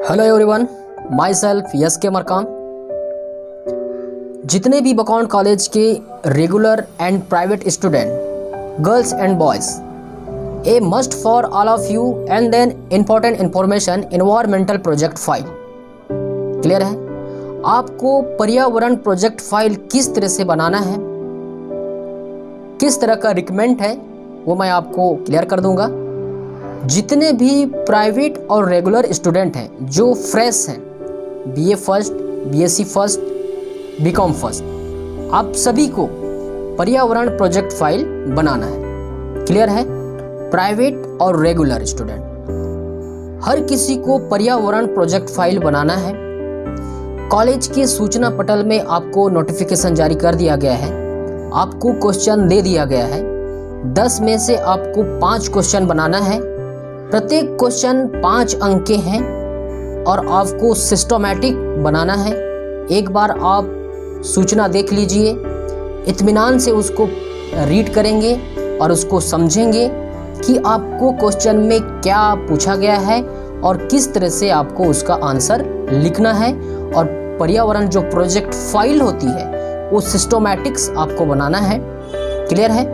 Hello everyone, myself Yash K Markam. जितने भी बकौन कॉलेज के regular and private student, girls and boys, a must for all of you and then important information environmental project file. Clear है? आपको पर्यावरण project file किस तरह से बनाना है, किस तरह का रिकमेंड है, वो मैं आपको क्लियर कर दूंगा। जितने भी प्राइवेट और रेगुलर स्टूडेंट हैं जो फ्रेश हैं, BA first, BSc first, BCom first, आप सभी को पर्यावरण प्रोजेक्ट फाइल बनाना है। क्लियर है? प्राइवेट और रेगुलर स्टूडेंट हर किसी को पर्यावरण प्रोजेक्ट फाइल बनाना है। कॉलेज के सूचना पटल में आपको नोटिफिकेशन जारी कर दिया गया है, आपको क्वेश्चन दे दिया गया है। 10 में से आपको 5 क्वेश्चन बनाना है। प्रत्येक क्वेश्चन 5 अंक के हैं और आपको सिस्टमैटिक बनाना है। एक बार आप सूचना देख लीजिए, इत्मीनान से उसको रीड करेंगे और उसको समझेंगे कि आपको क्वेश्चन में क्या पूछा गया है और किस तरह से आपको उसका आंसर लिखना है। और पर्यावरण जो प्रोजेक्ट फाइल होती है वो सिस्टमैटिक्स आपको बनाना है। क्लियर है?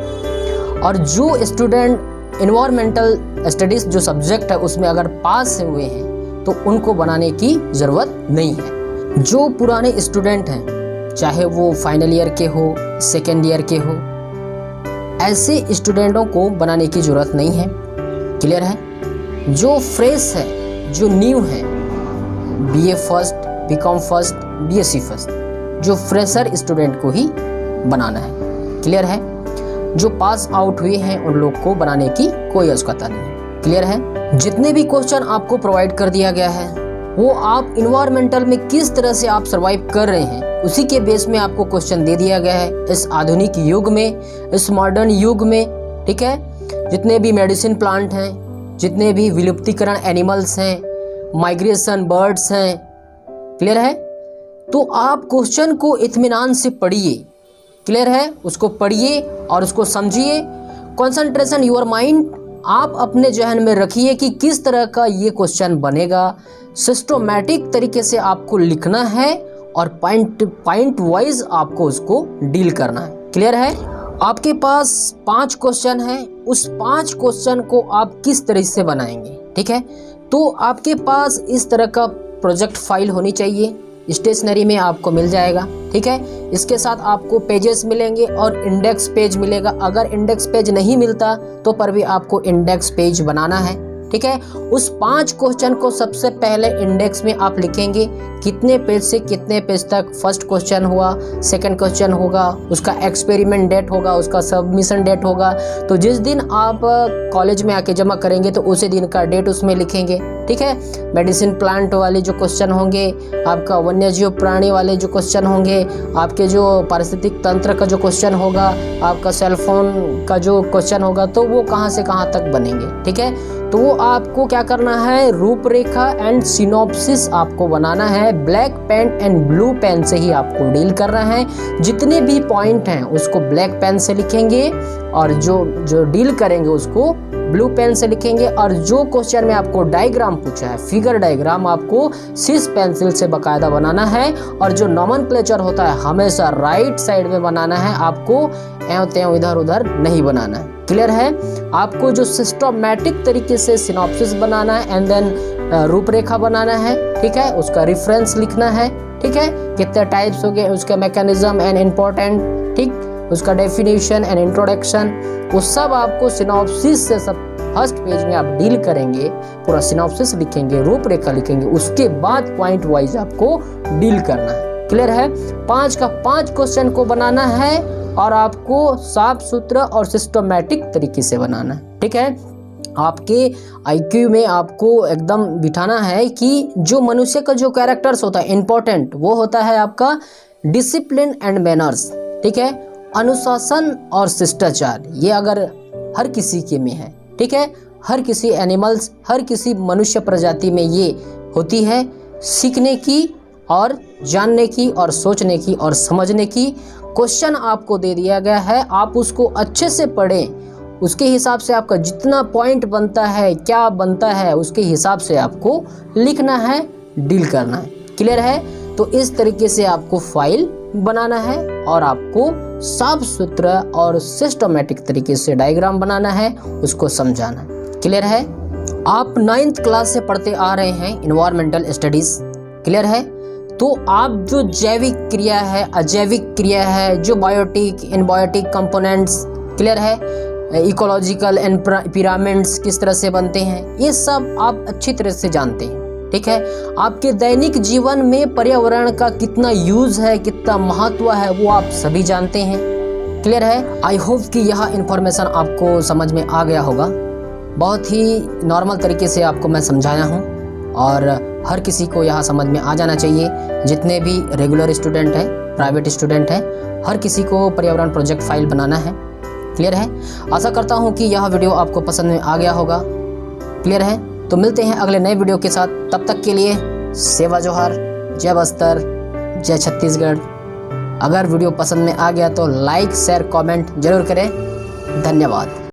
और जो स्टूडेंट इन्वायरमेंटल स्टडीज़ जो सब्जेक्ट है उसमें अगर पास हुए हैं तो उनको बनाने की ज़रूरत नहीं है। जो पुराने स्टूडेंट हैं, चाहे वो फाइनल ईयर के हो, सेकेंड ईयर के हो, ऐसे स्टूडेंटों को बनाने की ज़रूरत नहीं है। क्लियर है? जो फ्रेश है, जो न्यू है, BA first, BCom first, BSc first, जो फ्रेशर स्टूडेंट को ही बनाना है। क्लियर है? जो पास आउट हुए हैं उन लोग को बनाने की कोई आवश्यकता नहीं है। क्लियर है? जितने भी क्वेश्चन आपको प्रोवाइड कर दिया गया है वो आप इन्वायरमेंटल में किस तरह से आप सर्वाइव कर रहे हैं उसी के बेस में आपको क्वेश्चन दे दिया गया है। इस आधुनिक युग में, इस मॉडर्न युग में, ठीक है, जितने भी मेडिसिन प्लांट हैं, जितने भी विलुप्तिकरण एनिमल्स हैं, माइग्रेशन बर्ड्स हैं, क्लियर है, तो आप क्वेश्चन को इत्मीनान से पढ़िए। क्लियर है? उसको पढ़िए और उसको समझिए। कंसंट्रेशन योर माइंड आप अपने जहन में रखिए कि किस तरह का ये क्वेश्चन बनेगा। सिस्टमैटिक तरीके से आपको लिखना है और पॉइंट वाइज आपको उसको डील करना है। क्लियर है? आपके पास 5 क्वेश्चन हैं, उस 5 क्वेश्चन को आप किस तरह से बनाएंगे, ठीक है, तो आपके पास इस तरह का प्रोजेक्ट फाइल होनी चाहिए। स्टेशनरी में आपको मिल जाएगा, ठीक है। इसके साथ आपको पेजेस मिलेंगे और इंडेक्स पेज मिलेगा। अगर इंडेक्स पेज नहीं मिलता तो पर भी आपको इंडेक्स पेज बनाना है, ठीक है। उस 5 क्वेश्चन को सबसे पहले इंडेक्स में आप लिखेंगे, कितने पेज से कितने पेज तक फर्स्ट क्वेश्चन हुआ, सेकंड क्वेश्चन होगा, उसका एक्सपेरिमेंट डेट होगा, उसका सबमिशन डेट होगा। तो जिस दिन आप कॉलेज में आके जमा करेंगे तो उसी दिन का डेट उसमें लिखेंगे, ठीक है। मेडिसिन प्लांट वाले जो क्वेश्चन होंगे, आपका वन्यजीव प्राणी वाले जो क्वेश्चन होंगे, आपके जो पारिस्थितिक तंत्र का जो क्वेश्चन होगा, आपका सेलफोन का जो क्वेश्चन होगा, तो वो कहाँ से कहाँ तक बनेंगे, ठीक है। तो वो आपको क्या करना है, रूपरेखा एंड सिनॉप्सिस आपको बनाना है। Black pen and blue pen से ही आपको डील करना है। जितने भी पॉइंट हैं उसको ब्लैक पेन से लिखेंगे और जो डील करेंगे उसको ब्लू पेन से लिखेंगे। और जो क्वेश्चन में आपको डायग्राम पूछा है, फिगर डायग्राम, आपको सिस पेंसिल से बाकायदा बनाना है। और जो नॉमेनक्लेचर होता है हमेशा राइट साइड में बनाना है, आपको एवं त्यों इधर उधर नहीं बनाना है। क्लियर है? आपको जो सिस्टमैटिक तरीके से सिनॉप्सिस बनाना है एंड देन रूपरेखा बनाना है, ठीक है, उसका रेफरेंस लिखना है, ठीक है, कितने टाइप्स हो गए, उसके मैकेनिज्म एंड इम्पोर्टेंट, ठीक, उसका डेफिनेशन एंड इंट्रोडक्शन, वो सब आपको सिनॉप्सिस से सब फर्स्ट पेज में आप डील करेंगे। पूरा सिनॉप्सिस लिखेंगे, रूपरेखा लिखेंगे, उसके बाद पॉइंट वाइज आपको डील करना है। क्लियर है? 5 का 5 क्वेश्चन को बनाना है और आपको साफ सुथरा और सिस्टमैटिक तरीके से बनाना है, ठीक है। आपके आईक्यू में आपको एकदम बिठाना है कि जो मनुष्य का जो कैरेक्टर्स होता है इंपॉर्टेंट, वो होता है आपका डिसिप्लिन एंड मैनर्स, ठीक है, अनुशासन और शिष्टाचार। ये अगर हर किसी के में है, ठीक है, हर किसी एनिमल्स, हर किसी मनुष्य प्रजाति में ये होती है, सीखने की और जानने की और सोचने की और समझने की। क्वेश्चन आपको दे दिया गया है, आप उसको अच्छे से पढ़ें, उसके हिसाब से आपका जितना पॉइंट बनता है, क्या बनता है, उसके हिसाब से आपको लिखना है, डील करना है। क्लियर है? तो इस तरीके से आपको फाइल बनाना है और आपको साफ सुथरा और सिस्टमेटिक तरीके से डायग्राम बनाना है, उसको समझाना है। क्लियर है? आप 9th क्लास से पढ़ते आ रहे हैं इन्वायरमेंटल स्टडीज। क्लियर है? तो आप जो जैविक क्रिया है, अजैविक क्रिया है, जो बायोटिक इनबायोटिक कंपोनेंट्स, क्लियर है, इकोलॉजिकल एनवायरमेंट्स किस तरह से बनते हैं, ये सब आप अच्छी तरह से जानते हैं। ठीक है? आपके दैनिक जीवन में पर्यावरण का कितना यूज है, कितना महत्व है, वो आप सभी जानते हैं। क्लियर है? आई होप कि यह इन्फॉर्मेशन आपको समझ में आ गया होगा। बहुत ही नॉर्मल तरीके से आपको मैं समझाया हूँ और हर किसी को यह समझ में आ जाना चाहिए। जितने भी रेगुलर स्टूडेंट हैं, प्राइवेट स्टूडेंट हैं, हर किसी को पर्यावरण प्रोजेक्ट फाइल बनाना है। क्लियर है? आशा करता हूँ कि यह वीडियो आपको पसंद में आ गया होगा। क्लियर है? तो मिलते हैं अगले नए वीडियो के साथ। तब तक के लिए सेवा जोहार, जय बस्तर, जय छत्तीसगढ़। अगर वीडियो पसंद में आ गया तो लाइक शेयर कमेंट जरूर करें। धन्यवाद।